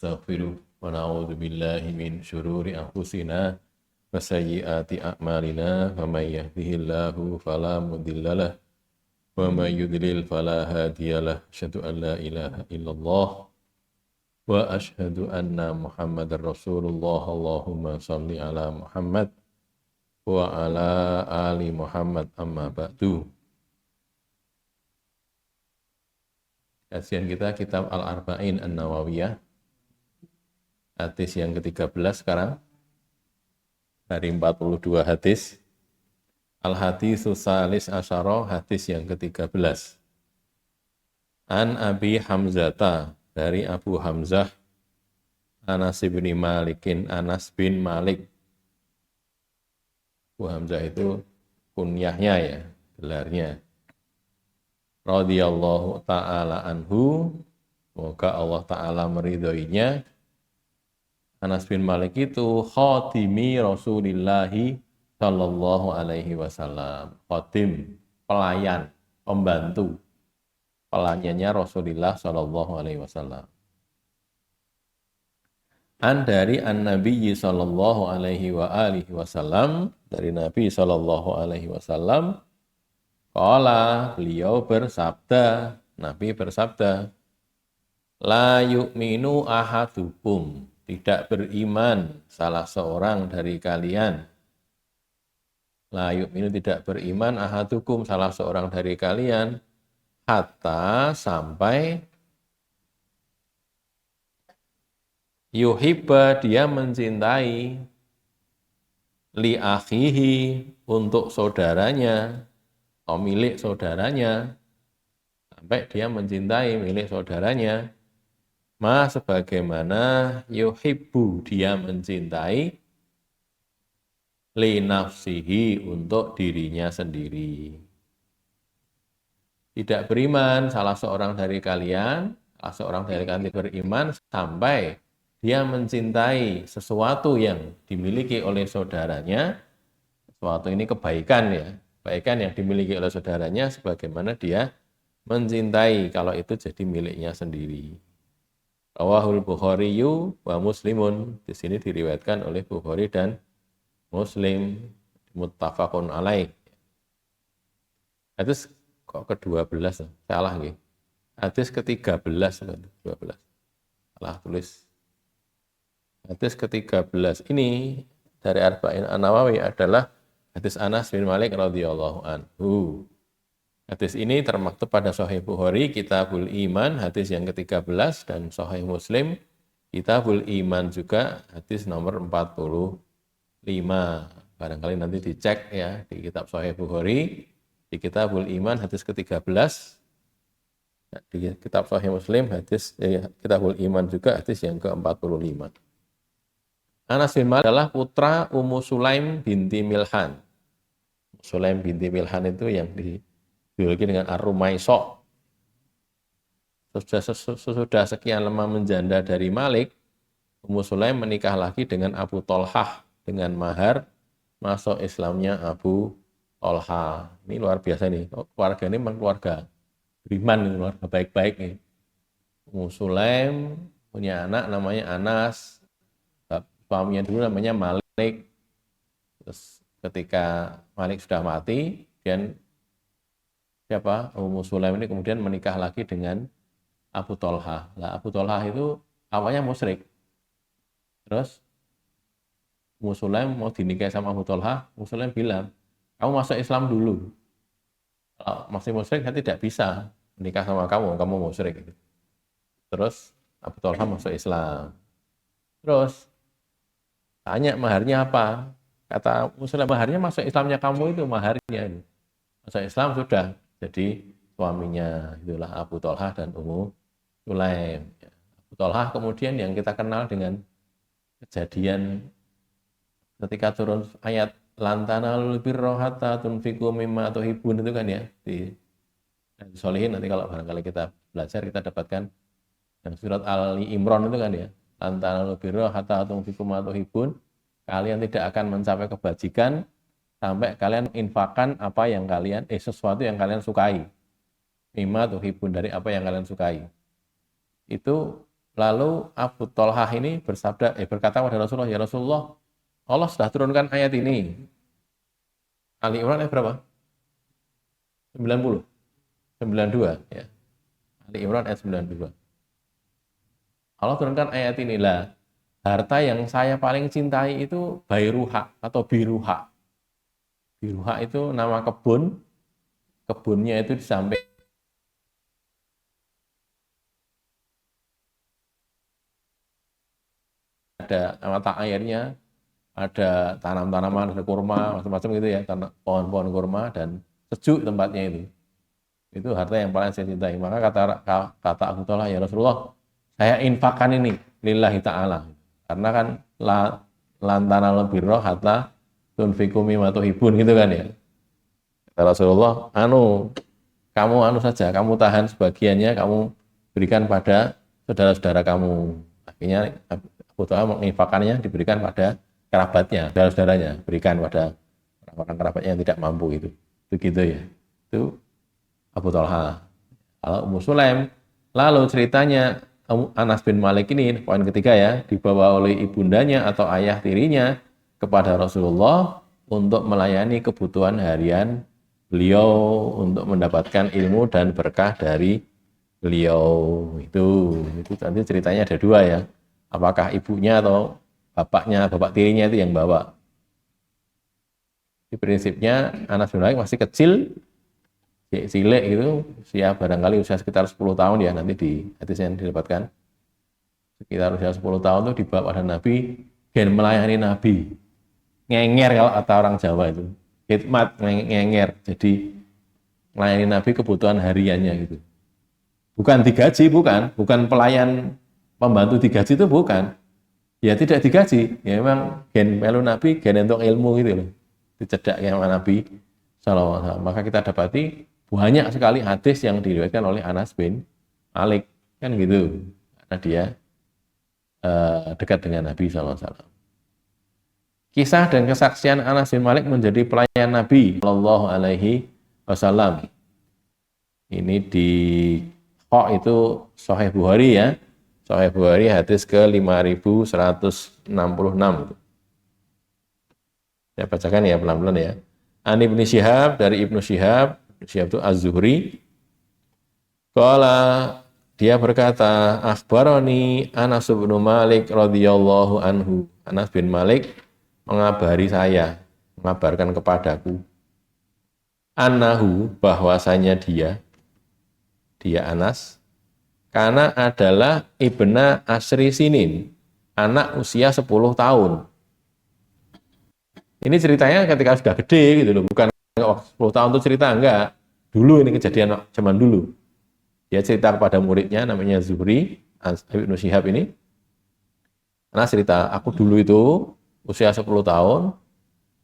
نستغفره ونعوذ بالله من شرور أنفسنا وسيئات أعمالنا ومن يهده الله فلا مضل له ومن يضلل فلا هادي له أشهد أن لا إله إلا الله وأشهد أن محمد رسول الله اللهم صل على محمد وعلى آل محمد أما بعد. Kajian kita kitab Al-Arba'in An-Nawawiyah, hadis yang ke-13 sekarang, dari 42 hadis. Al-Haditsus Salis Asyara, hadis yang ke-13. An Abi Hamzata, dari Abu Hamzah, Anas bin Malikin, Anas bin Malik. Abu Hamzah itu kunyahnya ya, gelarnya. Radhiyallahu ta'ala anhu, semoga Allah ta'ala meridhoinya. Anas bin Malik itu khatimi Rasulillahi sallallahu alaihi wasallam. Khatim, pelayan, pembantu, pelayannya Rasulullah sallallahu alaihi wasallam. Dari an-Nabi sallallahu alaihi wa alihi wasallam, dari Nabi sallallahu alaihi wasallam, qala, beliau bersabda, Nabi bersabda, la yu'minu ahadukum, tidak beriman salah seorang dari kalian. La yu'minu, tidak beriman ahadukum, salah seorang dari kalian, hatta, sampai yuhibba, dia mencintai, li akhihi, untuk saudaranya, atau milik saudaranya, sampai dia mencintai milik saudaranya, ma sebagaimana yuhibbu, dia mencintai, li nafsihi, untuk dirinya sendiri. Tidak beriman salah seorang dari kalian, salah seorang dari kalian beriman sampai dia mencintai sesuatu yang dimiliki oleh saudaranya. Sesuatu ini kebaikan ya, kebaikan yang dimiliki oleh saudaranya sebagaimana dia mencintai kalau itu jadi miliknya sendiri. Rawahul Bukhariyu wa Muslimun, di sini diriwayatkan oleh Bukhari dan Muslim, muttafaqun alaih. Hadis kok ke-12, salah nggih. Hadis ke-13, 12. Salah tulis. Hadis ke-13 ini dari Arba'in An-Nawawi adalah hadis Anas bin Malik radhiyallahu anhu. Hadis ini termaktub pada Sahih Bukhari, Kitabul Iman, hadis yang ke-13, dan Sahih Muslim, Kitabul Iman juga, hadis nomor 45. Barangkali nanti dicek ya di kitab Sahih Bukhari, di Kitabul Iman, hadis ke-13, di kitab Sahih Muslim, hadis Kitabul Iman juga, hadis yang ke-45. Anas bin Malik adalah putra Ummu Sulaim binti Milhan. Sulaim binti Milhan itu yang dijuluki dengan Ar-Rumaisah. Sesudah sekian lama menjanda dari Malik, Ummu Sulaim menikah lagi dengan Abu Tolhah dengan mahar masuk Islamnya Abu Tolhah. Ini luar biasa nih, keluarga ini memang keluarga beriman, keluarga baik-baik nih. Ummu Sulaim punya anak namanya Anas, suaminya dulu namanya Malik. Terus ketika Malik sudah mati, dan Ummu Sulaim ini kemudian menikah lagi dengan Abu Tolhah. Nah, Abu Tolhah itu awalnya musyrik. Terus Ummu Sulaim mau dinikahi sama Abu Tolhah, Ummu Sulaim bilang, kamu masuk Islam dulu. Kalau masih musyrik, saya tidak bisa menikah sama kamu musyrik. Terus Abu Tolhah masuk Islam. Terus tanya maharnya apa? Kata Muslim, maharnya masuk Islamnya kamu itu maharnya. Masuk Islam sudah jadi suaminya. Itulah Abu Tolhah dan Ummu Sulaim. Abu Tolhah kemudian yang kita kenal dengan kejadian ketika turun ayat lantanalul birra hatta tunfiqu mimma tuhibbun, itu kan ya di Sholihin. Nanti kalau barangkali kita belajar kita dapatkan yang surat Ali Imran itu kan ya, lantanalul birra hatta tunfiqu mimma tuhibbun, kalian tidak akan mencapai kebajikan sampai kalian infakkan apa yang kalian sesuatu yang kalian sukai. Mimma tuhibbun, dari apa yang kalian sukai. Itu Lalu Abu Thalhah ini berkata kepada Rasulullah, ya Rasulullah, Allah sudah turunkan ayat ini. Ali Imran ayat berapa? 90, 92 ya. Ali Imran ayat 92. Allah turunkan ayat inilah. Harta yang saya paling cintai itu Bairuha atau Biruha. Biruha itu nama kebun. Kebunnya itu di samping ada mata airnya, ada tanam-tanaman, ada kurma, macam-macam gitu ya, pohon-pohon kurma dan sejuk tempatnya itu. Itu harta yang paling saya cintai. Maka kata Abu Thalhah, ya Rasulullah, saya infakkan ini lillahi ta'ala. Karena kan lantana lebirroh hatta tunfiku mimma tuhibun gitu kan ya. Kata Rasulullah, kamu saja, kamu tahan sebagiannya, kamu berikan pada saudara-saudara kamu. Akhirnya Abu Thalhah menginfakannya diberikan pada kerabatnya, saudara-saudaranya, berikan pada orang-orang kerabatnya yang tidak mampu itu. Itu gitu ya. Itu Abu Thalhah. Kalau Ummu Sulaim, lalu ceritanya Anas bin Malik ini, poin ketiga ya, dibawa oleh ibundanya atau ayah tirinya kepada Rasulullah untuk melayani kebutuhan harian beliau untuk mendapatkan ilmu dan berkah dari beliau. Itu nanti ceritanya ada dua ya. Apakah ibunya atau bapak tirinya itu yang bawa. Di prinsipnya Anas bin Malik masih kecil, cilik itu, usia barangkali usia sekitar 10 tahun ya, nanti di hadis yang didapatkan. Sekitar usia 10 tahun itu dibawa pada Nabi, dan melayani Nabi. Ngenger kalau kata orang Jawa itu. Khidmat, ngenger. Jadi melayani Nabi kebutuhan hariannya gitu. Bukan digaji, bukan pelayan pembantu digaji itu bukan. Ya tidak digaji, ya memang gen melu Nabi, gen untuk ilmu gitu loh. Dicedak sama Nabi SAW. Maka kita dapati banyak sekali hadis yang diriwayatkan oleh Anas bin Malik, kan gitu. Karena dia dekat dengan Nabi SAW. Kisah dan kesaksian Anas bin Malik menjadi pelayan Nabi Shallallahu Alaihi Wasallam. Ini di itu Sahih Bukhari ya. Sahih Bukhari hadis ke 5166. Saya bacakan ya pelan-pelan ya. An Ibnu Syihab, dari Ibnu Syihab itu Az-Zuhri. Qala, dia berkata, akhbarani Anas bin Malik radhiyallahu anhu. Anas bin Malik mengabari saya, mengabarkan kepadaku. Annahu, bahwasanya dia Anas, karena adalah ibna asri sinin, anak usia 10 tahun. Ini ceritanya ketika sudah gede gitu loh, bukan 10 tahun itu cerita, enggak. Dulu ini kejadian zaman dulu. Dia cerita kepada muridnya namanya Zuhri, Ibnu Syihab ini. Karena cerita, aku dulu itu usia 10 tahun,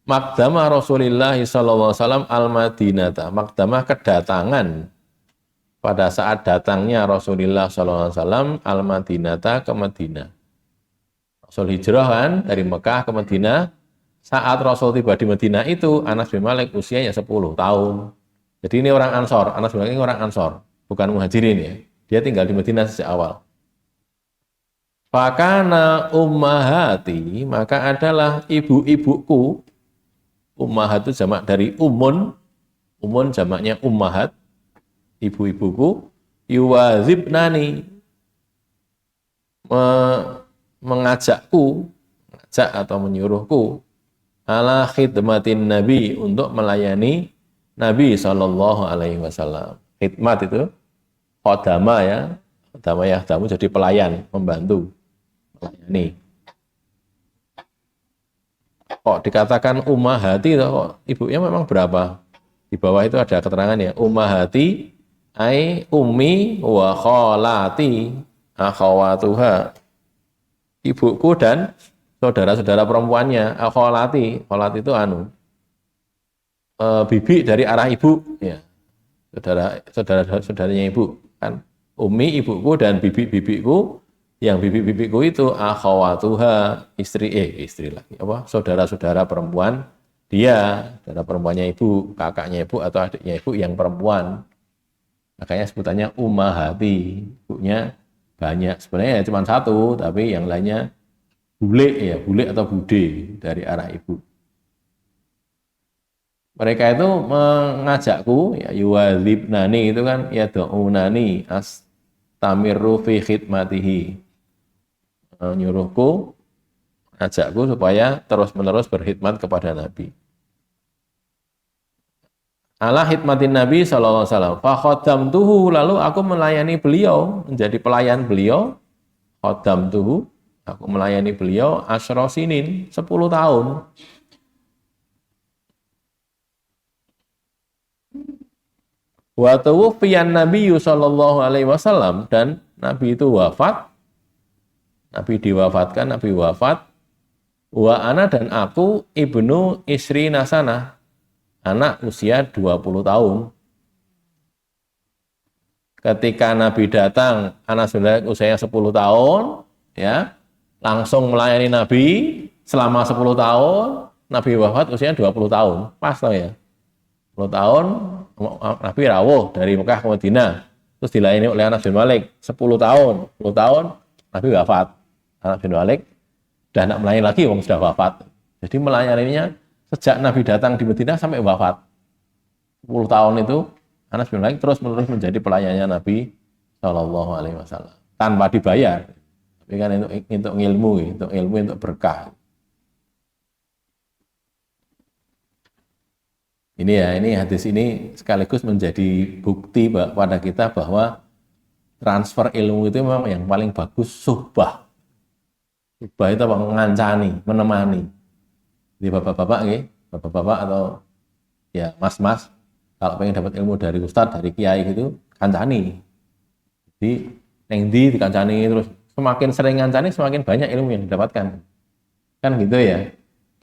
Maqdama Rasulullah SAW al-Madinata, Maqdama kedatangan, pada saat datangnya Rasulullah SAW al-Madinata ke Madinah. Rasul hijrah kan dari Mekah ke Madinah. Saat Rasul tiba di Madinah itu Anas bin Malik usianya 10 tahun. Jadi ini orang Ansor, Anas bin Malik ini orang Ansor, bukan Muhajirin ya. Dia tinggal di Madinah sejak awal. Fakana ummahati, maka adalah ibu-ibuku. Ummahat itu jamak dari umun jamaknya ummahat. Ibu-ibuku yuwazibnani, mengajak atau menyuruhku ala khidmatin Nabi, untuk melayani Nabi Shallallahu Alaihi Wasallam. Khidmat itu khodama ya, khodama jadi pelayan, membantu, melayani. Kok dikatakan ummahati, kok ibunya memang berapa? Di bawah itu ada keterangan ya, ummahati ai ummi wa kholati akhawatuha, ibuku dan saudara-saudara perempuannya. Akholati, kholat itu bibi dari arah ibu ya, saudaranya ibu kan. Ummi ibuku dan bibi-bibiku, yang bibi-bibiku itu akhawatuha, istri lagi apa, saudara-saudara perempuan dia, saudara perempuannya ibu, kakaknya ibu atau adiknya ibu yang perempuan. Makanya sebutannya ummahati, ibunya banyak. Sebenarnya ya cuma satu, tapi yang lainnya bule atau bude dari arah ibu. Mereka itu mengajakku, ya yuwadzibnani itu kan ya do'unani astamiru fi khidmatihi. Nyuruhku, ajakku supaya terus-menerus berkhidmat kepada Nabi. Ala khidmatin Nabi sallallahu alaihi wasallam. Fa khaddamtuhu, lalu aku melayani beliau, menjadi pelayan beliau. Khaddamtuhu, aku melayani beliau asyra sinin, 10 tahun. Wa tuwfiyan Nabi sallallahu alaihi wasallam, dan Nabi itu wafat. Nabi diwafatkan, Nabi wafat. Wa ana, dan aku ibnu isri nasana, anak usia 20 tahun. Ketika Nabi datang, anak sudah usianya 10 tahun, ya, langsung melayani Nabi selama 10 tahun, Nabi wafat usianya 20 tahun. Pas tau ya. 10 tahun, Nabi rawuh dari Mekah ke Madinah. Terus dilayani oleh Anas bin Malik 10 tahun. 10 tahun, Nabi wafat. Anas bin Malik dan nak melayani lagi, wong sudah wafat. Jadi melayaninya sejak Nabi datang di Madinah sampai wafat. 10 tahun itu Anas bin Malik terus-menerus menjadi pelayannya Nabi Shallallahu Alaihi Wasallam tanpa dibayar. Tapi kan untuk ilmu, untuk berkah. Ini ya, ini hadis ini sekaligus menjadi bukti pada kita bahwa transfer ilmu itu memang yang paling bagus suhbah. Suhbah itu apa? Ngancani, menemani. Jadi bapak-bapak, bapak-bapak atau ya mas-mas, kalau pengen dapat ilmu dari ustadz, dari kiai gitu, kancani. Jadi yang dikancani terus, semakin sering ngancani semakin banyak ilmu yang didapatkan. Kan gitu ya.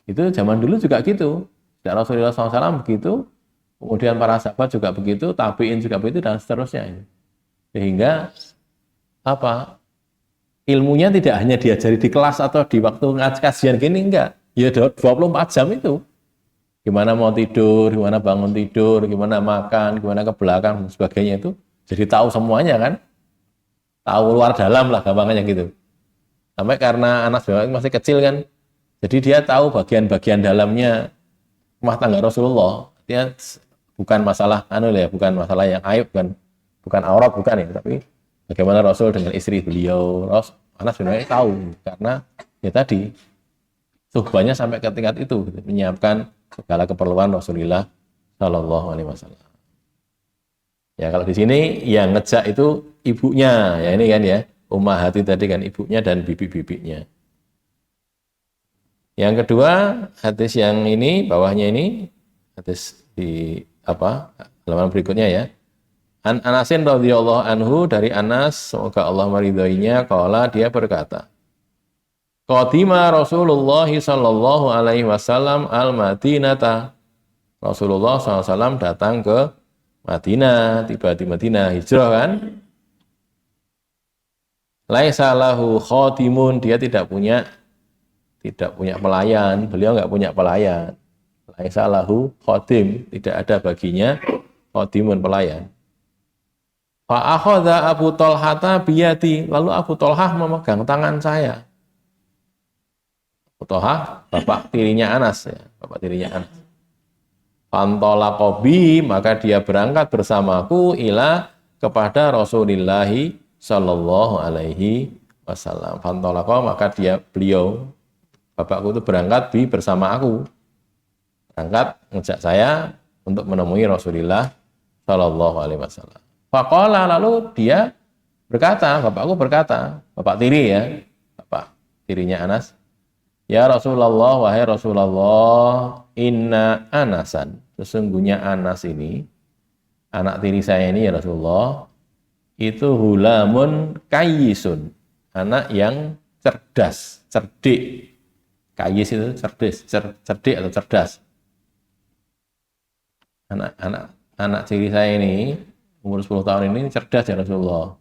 Itu zaman dulu juga gitu. Dan Rasulullah SAW begitu, kemudian para sahabat juga begitu, tabi'in juga begitu, dan seterusnya. Sehingga apa? Ilmunya tidak hanya diajari di kelas atau di waktu kajian gini, enggak. Ya 24 jam itu. Gimana mau tidur, gimana bangun tidur, gimana makan, gimana ke belakang, dan sebagainya itu. Jadi tahu semuanya kan. Tahu luar dalam lah gampangnya gitu. Sampai karena anak masih kecil kan, jadi dia tahu bagian-bagian dalamnya rumah tangga Rasulullah. Dia bukan masalah bukan masalah yang aib, bukan aurat, bukan ya, tapi bagaimana Rasul dengan istri beliau. Anas bin Malik tahu karena ya tadi suhbahnya sampai ke tingkat itu, gitu, menyiapkan segala keperluan Rasulullah Shallallahu Alaihi Wasallam. Ya kalau di sini yang ngejak itu ibunya, ya ini kan ya, Ummahati tadi kan ibunya dan bibi-bibinya. Yang kedua, hadis yang ini, bawahnya ini, hadis di halaman berikutnya ya. An Anasin radhiyallahu anhu, dari Anas, semoga Allah meridhoinya, qala, dia berkata, qadima Rasulullah sallallahu alaihi wasallam al-Madinata. Rasulullah SAW datang ke Madinah, tiba di Madinah, hijrah kan. Laisa lahu khadimun, dia tidak punya pelayan, beliau nggak punya pelayan. Laisa lahu khadim, tidak ada baginya khadimun, pelayan. Fa akhadha Abu Thalhata biyadi, lalu Abu Thalhah memegang tangan saya. Abu Thalhah bapak tirinya Anas ya, bapak tirinya Anas. Fantalaqa bi, maka dia berangkat bersamaku kepada Rasulullah sallallahu alaihi wasallam. Fantalaqa, maka beliau bapakku itu berangkat bersama aku. Berangkat ngejak saya untuk menemui Rasulullah Shallallahu Alaihi Wasallam. Faqala, lalu dia berkata, bapakku berkata, bapak tiri ya, bapak tirinya Anas, ya Rasulullah, wahai Rasulullah, inna Anasan, sesungguhnya Anas ini, anak tiri saya ini ya Rasulullah, itu hulamun kayisun, anak yang cerdas, cerdik. Kayis itu cerdik atau cerdas. Anak ciri saya ini umur 10 tahun ini cerdas ya Rasulullah.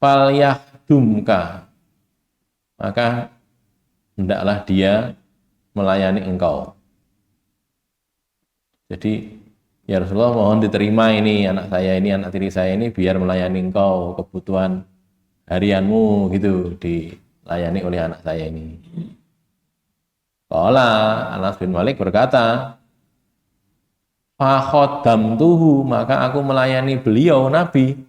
Fal yahdumka, maka hendaklah dia melayani engkau. Jadi ya Rasulullah, mohon diterima ini anak saya ini, anak tiri saya ini, biar melayani engkau, kebutuhan harianmu gitu dilayani oleh anak saya ini. Qala Anas bin Malik berkata, fa khaddamtuhu, maka aku melayani beliau Nabi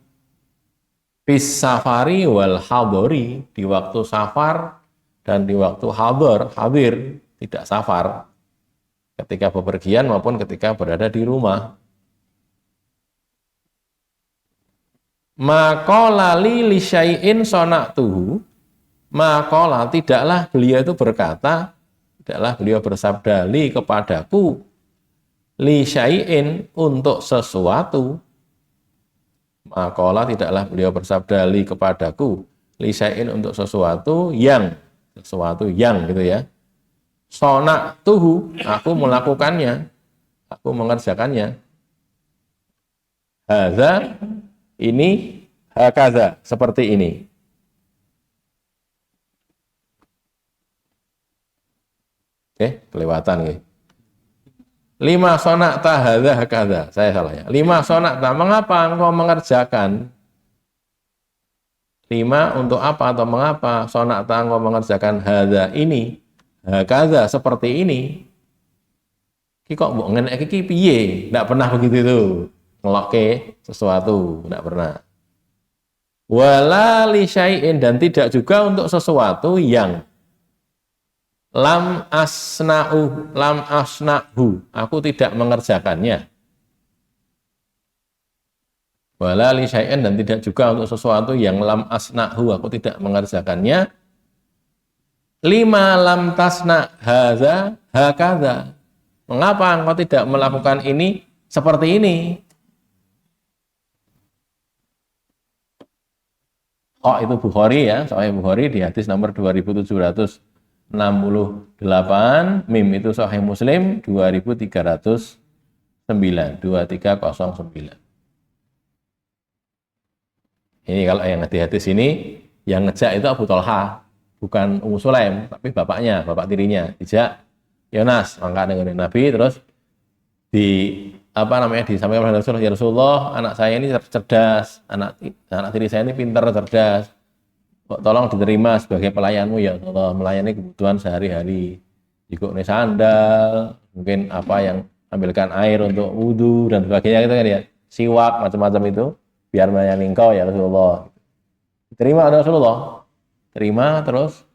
fis safari wal hadori, di waktu safar dan di waktu hadir, tidak safar, ketika bepergian maupun ketika berada di rumah. Maqala li syai'in sona'tuhu, maqala, tidaklah beliau itu berkata, tidaklah beliau bersabda li kepadaku, li syai'in untuk sesuatu. Maqala, tidaklah beliau bersabda li kepadaku, li syai'in untuk sesuatu yang gitu ya. Sona'tuhu, aku melakukannya, aku mengerjakannya. Hadza, ini, hakaza, seperti ini. Oke, kelewatan ya. Lima sonakta hadza hakaza, saya salah ya. Lima sonakta, mengapa engkau mengerjakan? Lima, untuk apa atau mengapa sonakta engkau mengerjakan hadza ini, hakaza, seperti ini. Ki kok mbok ngenek iki piye? Enggak pernah begitu itu. Ngelokke sesuatu, tidak pernah. Wala li syai'in, dan tidak juga untuk sesuatu yang lam asna'hu, aku tidak mengerjakannya. Wala li syai'in, dan tidak juga untuk sesuatu yang lam asna'hu, aku tidak mengerjakannya. Lima lam tasna' hadza hakadza, mengapa engkau tidak melakukan ini seperti ini? Oh, itu Bukhari ya, Sahih Bukhari di hadis nomor 2768, mim itu Sahih Muslim 2309, 2309. Ini kalau yang di hadis ini, yang ngejak itu Abu Thalhah, bukan Ummu Sulaim, tapi bapaknya, bapak tirinya, dijak Yonas, angkat dengan Nabi, terus disampaikan oleh Rasulullah, ya Rasulullah, anak saya ini cerdas, anak tiri saya ini pintar, cerdas, tolong diterima sebagai pelayanmu ya Allah, melayani kebutuhan sehari-hari, jika ini sandal, mungkin apa yang ambilkan air untuk wudhu dan sebagainya gitu kan ya, siwak, macam-macam itu, biar melayani engkau ya Rasulullah. Terima ada Rasulullah, terima, terus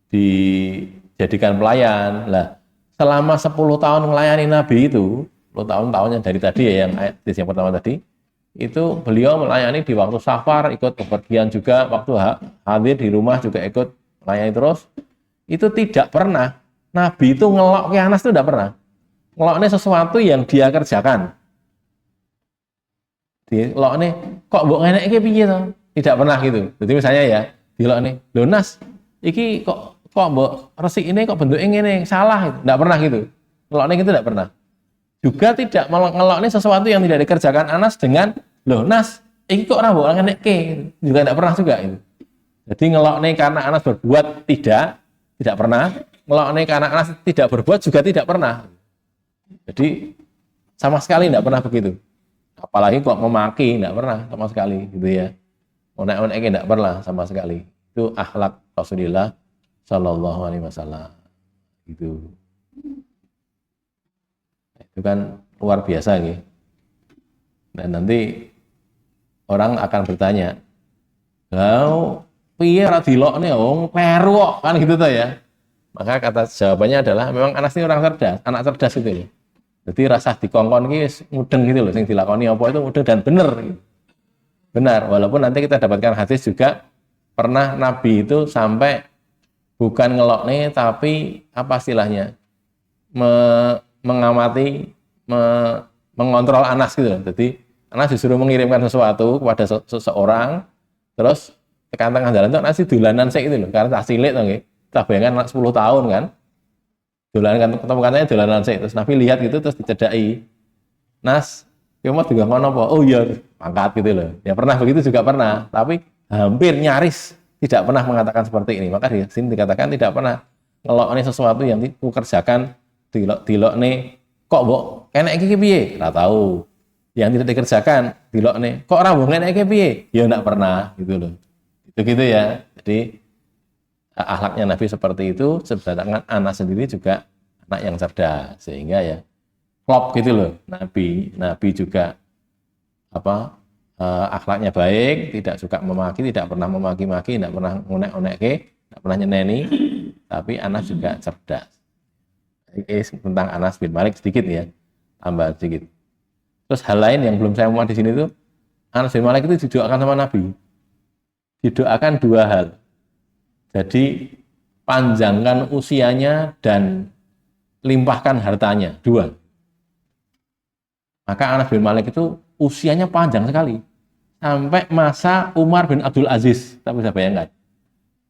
dijadikan pelayan. Lah, selama 10 tahun melayani Nabi itu, 10 tahun-tahunnya dari tadi ya, yang yang pertama tadi, itu beliau melayani di waktu safar, ikut bepergian juga, waktu hadir di rumah juga ikut melayani terus. Itu tidak pernah Nabi itu ngelok ke Anas, itu tidak pernah. Ngeloknya sesuatu yang dia kerjakan. Diloknya, kok mbok ngenek iki piye to? Tidak pernah gitu. Jadi misalnya ya, diloknya, lho Nas, iki kok mbok resik ini kok bentuknya ngene, salah itu. Tidak pernah gitu. Ngeloknya itu tidak pernah. Juga tidak ngeloknya sesuatu yang tidak dikerjakan Anas dengan, loh Nas, iki kok ora mbok ngenekke, juga tidak pernah juga itu. Jadi ngeloknya karena Anas berbuat tidak pernah. Ngeloknya karena Anas tidak berbuat juga tidak pernah. Jadi sama sekali tidak pernah begitu. Apalagi kok memaki, tidak pernah sama sekali gitu ya. Onek-onek tidak pernah sama sekali. Itu akhlak Rasulullah Shallallahu Alaihi Wasallam. Gitu. Itu kan luar biasa gitu. Dan nanti orang akan bertanya, "Lau piye ra dilokne wong kleru kok?" Kan gitu tuh ya. Maka kata jawabannya adalah memang Anas ini orang cerdas, anak cerdas gitu ya. Jadi rasa dikongkon ini mudeng gitu loh, yang dilakoni apa itu mudeng dan benar. Gitu. Benar, walaupun nanti kita dapatkan hadis juga pernah Nabi itu sampai bukan ngelokne tapi apa istilahnya mengamati, mengontrol Anas gitu loh. Jadi Anas disuruh mengirimkan sesuatu kepada seseorang, terus tekan tengah jalan itu Anas dolanan sik gitu loh, karena tak cilik to nggih. Kita bayangkan anak 10 tahun kan. Dolanan ketemu katanya dolanan sik, terus Nabi lihat gitu terus dicedaki. Nas, kowe mau digangkon apa? Oh iya, angkat gitu loh. Ya pernah begitu juga pernah, tapi hampir nyaris tidak pernah mengatakan seperti ini. Maka di sini dikatakan tidak pernah ngelokne sesuatu yang dikerjakan, dilokne kok mbok enek iki piye? Ora tahu. Yang tidak dikerjakan dilokne. Kok ora mbok enek iki piye? Ya enggak pernah gitu loh. Gitu ya. Jadi akhlaknya Nabi seperti itu, sedangkan anak sendiri juga anak yang cerdas, sehingga ya klop gitu loh. Nabi juga akhlaknya baik, tidak suka memaki, tidak pernah memaki-maki, tidak pernah ngonek-ngonekke, tidak pernah nyeneni, tapi Anas juga cerdas. Ini tentang Anas bin Malik sedikit ya, tambah sedikit. Terus hal lain yang belum saya muat di sini tuh, Anas bin Malik itu didoakan sama Nabi. Didoakan dua hal. Jadi panjangkan usianya dan limpahkan hartanya, dua. Maka Anas bin Malik itu usianya panjang sekali. Sampai masa Umar bin Abdul Aziz, tak bisa bayangkan.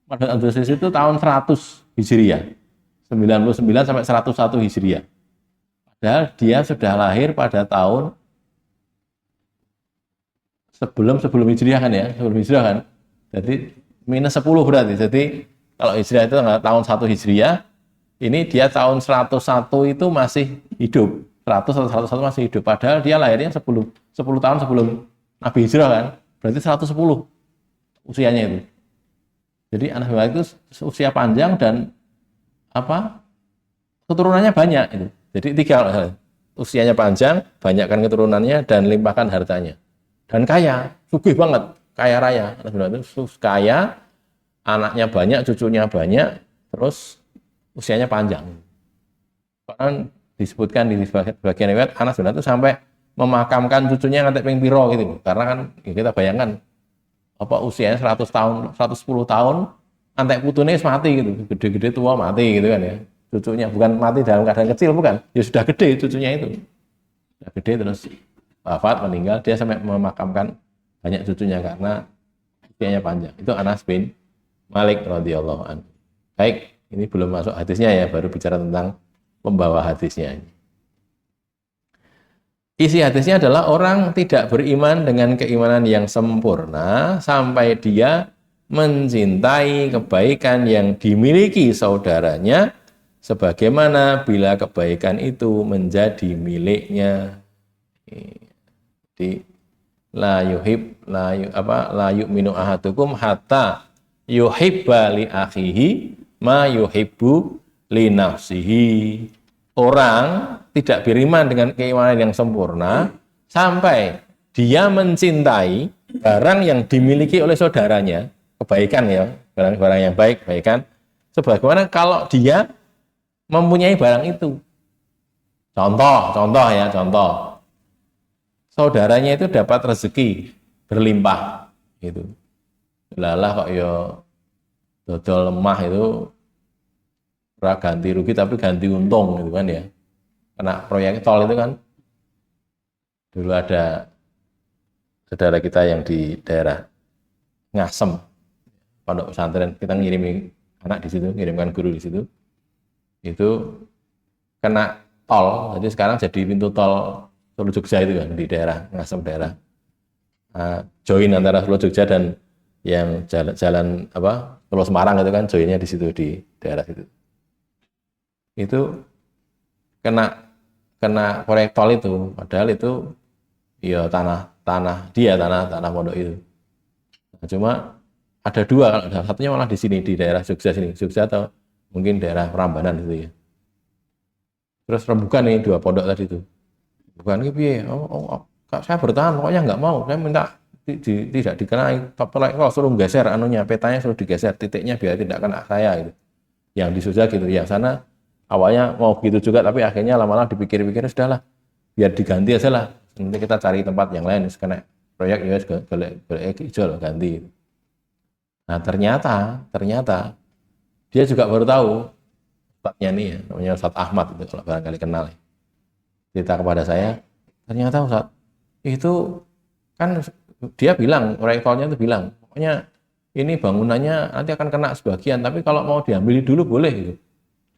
Umar bin Abdul Aziz itu tahun 100 Hijriah. 99 sampai 101 Hijriah. Padahal dia sudah lahir pada tahun sebelum Hijriah kan ya, sebelum Hijriah kan. Jadi minus 10 berarti. Jadi kalau Hijriah itu tahun 1 Hijriah, ini dia tahun 101 itu masih hidup. 100 atau 101 masih hidup. Padahal dia lahirnya 10 tahun sebelum Nabi Hijrah kan. Berarti 110 usianya itu. Jadi Anas bin Malik itu usia panjang dan keturunannya banyak itu. Jadi 3 usianya panjang, banyakkan keturunannya dan limpahkan hartanya. Dan kaya, sugih banget, kaya raya. Anas bin Malik itu kaya, anaknya banyak, cucunya banyak, terus usianya panjang. Bahkan disebutkan di bagian riwayat Anas bin Malik itu sampai memakamkan cucunya ngantek ping piro gitu. Karena kan ya kita bayangkan usianya 100 tahun, 110 tahun, antek putune mati gitu. Gede-gede tua mati gitu kan ya. Cucunya bukan mati dalam keadaan kecil, bukan. Ya sudah gede cucunya itu. Sudah gede terus wafat, meninggal, dia sampai memakamkan banyak cucunya karena usianya panjang. Itu Anas bin Malik radhiyallahu anhu. Baik, ini belum masuk hadisnya ya, baru bicara tentang pembawa hadisnya. Isi hadisnya adalah orang tidak beriman dengan keimanan yang sempurna sampai dia mencintai kebaikan yang dimiliki saudaranya sebagaimana bila kebaikan itu menjadi miliknya. Jadi la yu'minu ahadukum hatta yuhibba li akhihi ma yuhibbu li nafsihi. Orang tidak beriman dengan keimanan yang sempurna sampai dia mencintai barang yang dimiliki oleh saudaranya, kebaikan ya, barang-barang yang baik, kebaikan, sebagaimana kalau dia mempunyai barang itu. Contoh. Saudaranya itu dapat rezeki berlimpah gitu. Lalah kok ya dodol lemah itu ora ganti rugi tapi ganti untung gitu kan ya. Kena proyek tol itu kan. Dulu ada saudara kita yang di daerah Ngasem, pondok pesantren, kita ngirimi anak di situ, ngirimkan guru di situ. Itu kena tol, jadi sekarang jadi pintu tol Solo Jogja itu kan di daerah Ngasem, daerah join antara Solo Jogja dan yang jalan Solo Semarang itu kan joinnya di situ, di daerah situ. Itu kena proyek tol itu, padahal itu ya tanah pondok itu. Nah, cuma ada dua, kalau satunya malah di sini di daerah Jogja sini, Jogja atau mungkin daerah Prambanan itu ya. Terus rembukan nih dua pondok tadi itu. Bukan piye, saya bertahan, pokoknya nggak mau, saya minta tidak dikenai, kalau suruh geser petanya suruh digeser, titiknya biar tidak kena saya gitu. Yang di Jogja gitu, yang sana awalnya mau gitu juga, tapi akhirnya lama-lama dipikir-pikir sudahlah, biar diganti aja lah. Nanti kita cari tempat yang lain, kena proyek ya golek hijau ganti. Nah ternyata dia juga baru tahu, Ustadznya nih ya, namanya Ustadz Ahmad itu kalau barangkali kenal ya. Cerita kepada saya, ternyata Ustadz itu kan dia bilang, proyek tolnya itu bilang, pokoknya ini bangunannya nanti akan kena sebagian, tapi kalau mau diambil dulu boleh gitu.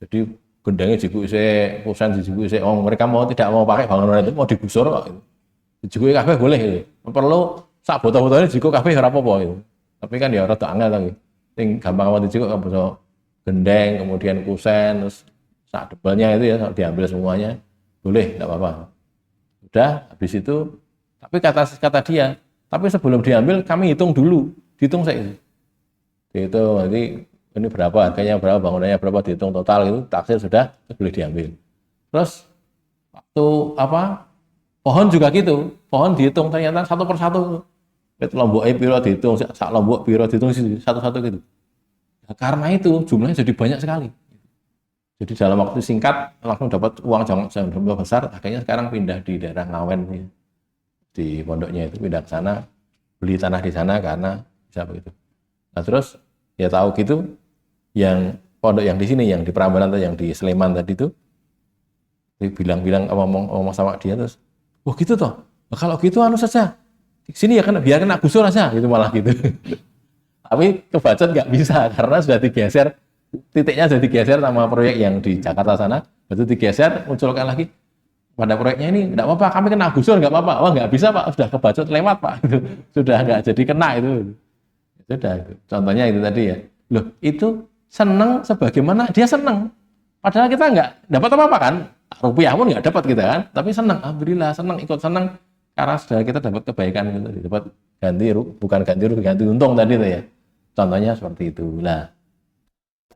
Jadi gendangnya jigu isek, kusen jigu isek, mereka tidak mau pakai bangunan itu, mau digusur kok gitu. Jigu kabeh boleh gitu. Perlu sak botol-botolnya jigu kabeh ora apa-apa gitu. Tapi kan ya rada angel lagi. Sing gampang jigu kan bisa gendeng, kemudian kusen, terus sak debelnya itu ya diambil semuanya. boleh, nggak apa-apa. Udah, habis itu, tapi kata dia, tapi sebelum diambil kami hitung dulu, dihitung saya. Dihitung, nanti ini berapa, harganya berapa, bangunannya berapa, dihitung total itu, taksir sudah, boleh diambil. Terus, waktu pohon juga gitu, pohon dihitung ternyata satu persatu. Itu lombok piro dihitung, sak lombok piro dihitung satu-satu gitu. Nah, karena itu jumlahnya jadi banyak sekali. Jadi dalam waktu singkat langsung dapat uang jumlah besar. Akhirnya sekarang pindah di daerah Ngawen ya. Di pondoknya itu pindah ke sana, beli tanah di sana karena bisa begitu. Nah terus ya tahu gitu, yang pondok yang di sini, yang di Prambanan atau yang di Sleman tadi itu, bilang ngomong sama dia terus, wah gitu toh, nah, kalau gitu anu saja. Sini ya kan biar kena gusur aja gitu malah gitu. Tapi kebacot nggak bisa karena sudah digeser, titiknya sudah digeser sama proyek yang di Jakarta sana, itu digeser, munculkan lagi pada proyeknya ini nggak apa-apa, kami kena gusur nggak apa-apa. Oh nggak bisa pak, sudah kebacot lewat pak, gitu. Sudah nggak jadi kena itu. Sudah itu. Contohnya itu tadi ya. Loh itu seneng sebagaimana dia seneng. Padahal kita nggak dapat apa-apa kan, rupiah pun nggak dapat kita kan, tapi seneng, alhamdulillah seneng, ikut seneng. Karena sudah kita dapat kebaikan gitu, dapat bukan ganti rugi, ganti untung tadi tuh ya. Contohnya seperti itu. Lah,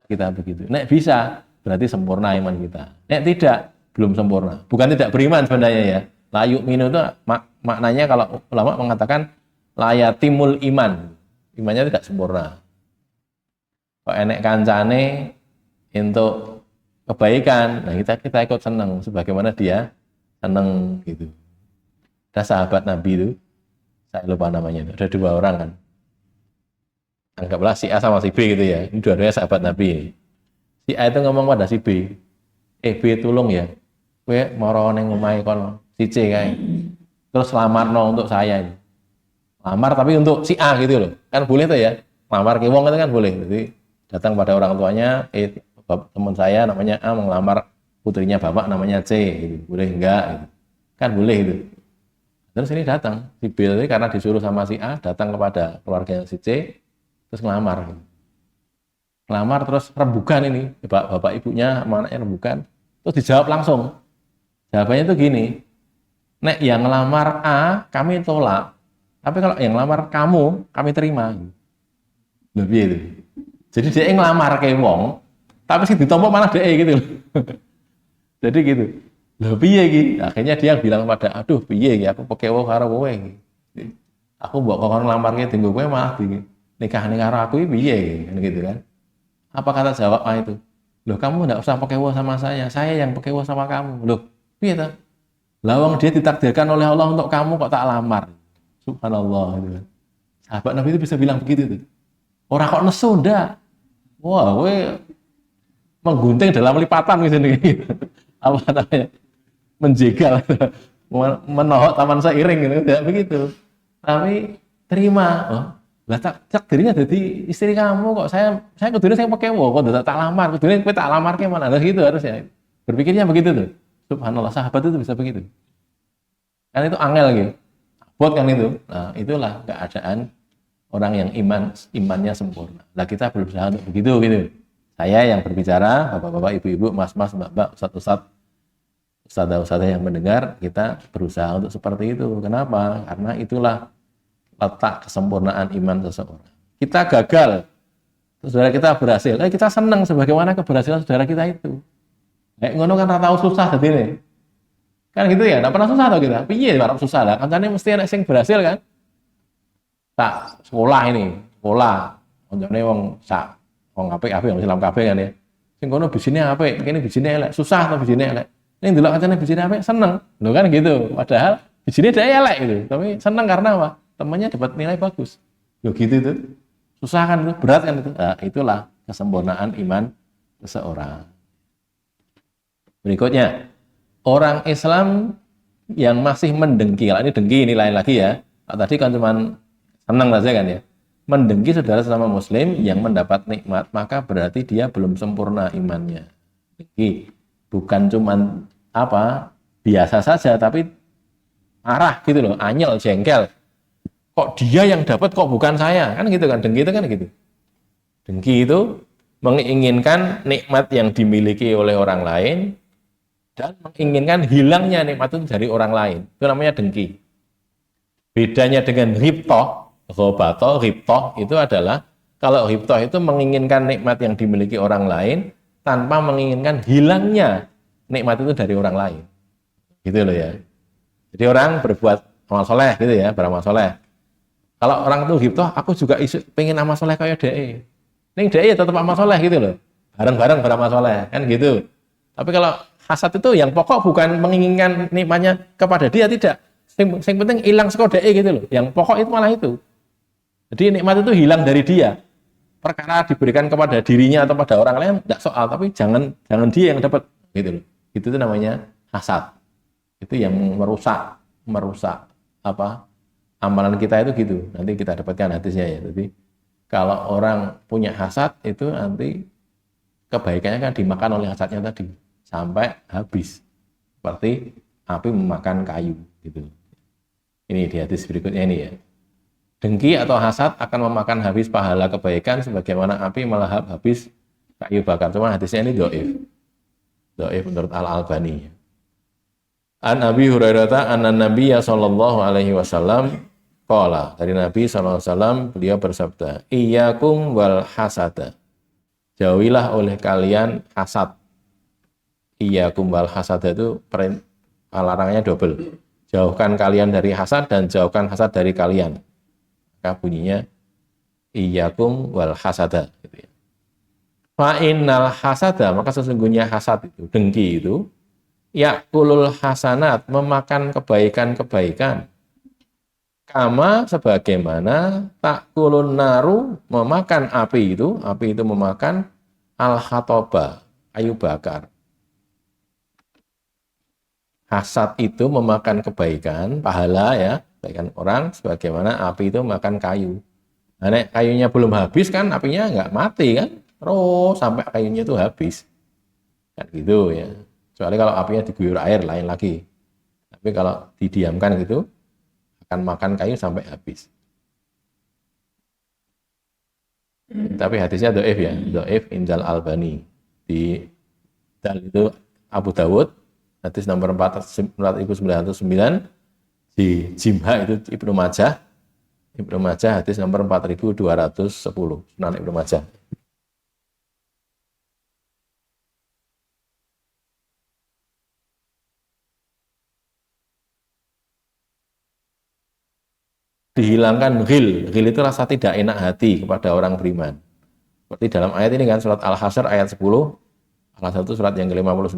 kita begitu. Nek bisa, berarti sempurna iman kita. Nek tidak, belum sempurna. Bukan tidak beriman sebenarnya ya. La yu'minu itu maknanya kalau ulama mengatakan la yatimul iman. Imannya tidak sempurna. Kok enek kancane untuk kebaikan, nah kita ikut senang sebagaimana dia senang gitu. Ada sahabat Nabi itu, saya lupa namanya, ada 2 orang kan. Anggaplah si A sama si B gitu ya. Ini dua-duanya sahabat Nabi. Si A itu ngomong pada si B, B tolong ya, kowe moro ning omahe kon si C kae. Terus lamarno untuk saya ini. Lamar tapi untuk si A gitu loh. Kan boleh tuh ya. Lamar ke wong itu kan boleh. Jadi datang pada orang tuanya, teman saya namanya A mengelamar putrinya bapak namanya C gitu. Boleh enggak gitu. Kan boleh itu. Terus ini datang, si B ini karena disuruh sama si A, datang kepada keluarga si C, terus ngelamar. Ngelamar terus rembukan ini, bapak ibunya sama anaknya rembukan, terus dijawab langsung. Jawabannya itu gini, nek yang ngelamar A, kami tolak, tapi kalau yang ngelamar kamu, kami terima. Lebih itu. Jadi dia ngelamar ke wong, tapi sih ditompo malah dia gitu. Jadi gitu. Lho piye iki? Akhirnya dia bilang pada, aduh piye iki aku pekewo karo kowe iki. Aku mbok kon nglamarke dienggo kowe malah di nikahne karo aku iki piye iki gitu kan. Apa kata jawab A itu? Loh kamu enggak usah pekewo sama saya yang pekewo sama kamu. Loh piye ta? Lah wong dia ditakdirkan oleh Allah untuk kamu kok tak lamar. Subhanallah gitu kan. Sahabat Nabi itu bisa bilang begitu tuh. Ora kok nesu ndak. Wah, kowe menggunting dalam lipatan gitu. Apa namanya? Menjegal, menohok taman seiring gitu, tidak begitu. Tapi terima, oh, lah tak dirinya jadi istri kamu kok saya kudunya saya pakai wo, kok tak lamar, kudunya kita tak lamar ke mana, gitu harusnya. Berpikirnya begitu tuh. Subhanallah, sahabat itu bisa begitu. Kan itu angel gitu, buat kan itu. Nah itulah keadaan orang yang imannya sempurna. Lah kita berusaha untuk begitu gitu. Saya yang berbicara, bapak-bapak, ibu-ibu, mas-mas, mbak-mbak, ustadz-ustadz, ustadzah-ustadzah yang mendengar, kita berusaha untuk seperti itu. Kenapa? Karena itulah letak kesempurnaan iman seseorang. Kita gagal, saudara kita berhasil. Kita senang sebagaimana keberhasilan saudara kita itu. Ngono kan tahu susah tadi nih. Kan gitu ya, enggak pernah susah tau kita. Piye barang susah lah. Kancane mesti ana sing berhasil kan. Tak sekolah ini, sekolah. Kancane wong sak wong apik-apik wong Islam kabeh kan ya. Sing kono bisine apik, kene bisine elek, susah to bisine elek. Ini delok kancane bijine apik seneng. Lho kan gitu. Padahal bijine dia elek gitu. Tapi seneng karena apa? Temannya dapat nilai bagus. Lho gitu itu. Susah kan itu, berat kan itu. Nah, itulah kesempurnaan iman seseorang. Berikutnya, orang Islam yang masih mendengki. Ini dengki ini lain lagi ya. Nah, tadi kan cuma seneng saja kan ya. Mendengki saudara sesama muslim yang mendapat nikmat, maka berarti dia belum sempurna imannya. Dengki. Bukan cuman biasa saja, tapi marah gitu loh, anyel, jengkel. Kok dia yang dapat, kok bukan saya? Kan gitu kan, dengki itu kan gitu. Dengki itu menginginkan nikmat yang dimiliki oleh orang lain, dan menginginkan hilangnya nikmat itu dari orang lain. Itu namanya dengki. Bedanya dengan ghibtah, ghabato, ghibtah itu adalah kalau ghibtah itu menginginkan nikmat yang dimiliki orang lain tanpa menginginkan hilangnya nikmat itu dari orang lain. Gitu loh ya. Jadi orang berbuat amal soleh gitu ya, beramal soleh. Kalau orang itu ghibtah, aku juga pengen amal soleh kayak DE. Ning DE ya tetap amal soleh gitu loh. Bareng-bareng beramal soleh, kan gitu. Tapi kalau hasad itu yang pokok bukan menginginkan nikmatnya kepada dia, tidak. Yang penting hilang seko DE gitu loh. Yang pokok itu malah itu. Jadi nikmat itu hilang dari dia. Perkara diberikan kepada dirinya atau pada orang lain tidak soal, tapi jangan dia yang dapat gitu loh. Itu tuh namanya hasad. Itu yang merusak apa? Amalan kita itu gitu. Nanti kita dapatkan hadisnya ya. Jadi kalau orang punya hasad itu nanti kebaikannya kan dimakan oleh hasadnya tadi sampai habis. Seperti api memakan kayu gitu. Ini di hadis berikutnya ini ya. Dengki atau hasad akan memakan habis pahala kebaikan sebagaimana api melahap habis kayu bakar. Cuma hadisnya ini dhaif. Dhaif menurut Al-Albani. An Abi Hurairah anna Nabiyya sallallahu alaihi wasallam qala, dari Nabi sallallahu alaihi wasallam beliau bersabda, "Iyyakum wal hasada." Jauhilah oleh kalian hasad. Iyyakum wal hasada itu larangannya double. Jauhkan kalian dari hasad dan jauhkan hasad dari kalian. Maka bunyinya iyyakum wal hasada gitu ya. Fa innal hasada, maka sesungguhnya hasad itu, dengki itu yakulul hasanat, memakan kebaikan-kebaikan. Kama sebagaimana takulun naru, memakan api itu memakan al-hatoba, kayu bakar. Hasad itu memakan kebaikan, pahala ya, kebaikan orang, sebagaimana api itu makan kayu. Nah, nek kayunya belum habis kan, apinya nggak mati kan, terus sampai kayunya itu habis. Kan gitu ya. Kecuali kalau apinya diguyur air, lain lagi. Tapi kalau didiamkan gitu, akan makan kayu sampai habis. Tapi hadisnya dhaif ya, dhaif indal Albani. Di dal itu Abu Dawud, hadis nomor 4909, di Jimha itu Ibnu Majah hadis nomor 4210, Sunan Ibnu Majah. Dihilangkan ghil itu rasa tidak enak hati kepada orang beriman. Seperti dalam ayat ini kan, surat Al-Hasyr ayat 10, salah satu surat yang ke-59,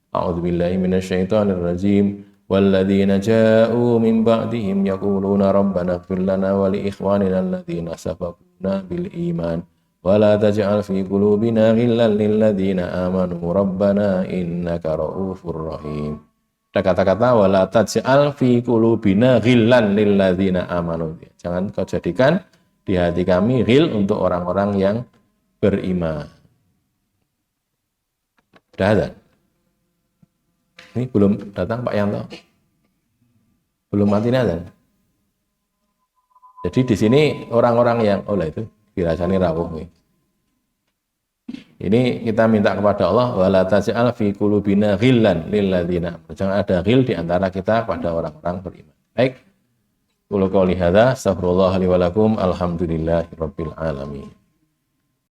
A'udzubillahi minasyaitonirrajim, walladzina ja'u min ba'dihim yaquluna rabbana ighfir lana wa li ikhwanina alladzina sabaquna bil iman wa la taj'al fi qulubina ghillan lil ladzina amanu rabbana innaka ra'ufur rahim. Ada kata-kata wala taj'al fi qulubina ghillan lil ladzina amanu. Jangan kau jadikan di hati kami ghil untuk orang-orang yang beriman. Sudah ada? Ini belum datang Pak Yanto. Belum mati azan. Jadi di sini orang-orang yang itu dirasani rawuh nih. Ini kita minta kepada Allah wala taj'al fi qulubina ghillan lil ladzina. Jangan ada ghil di antara kita pada orang-orang beriman. Baik. Qul qouli hadza astaghfirullah li wa lakum alhamdulillahirabbil alamin.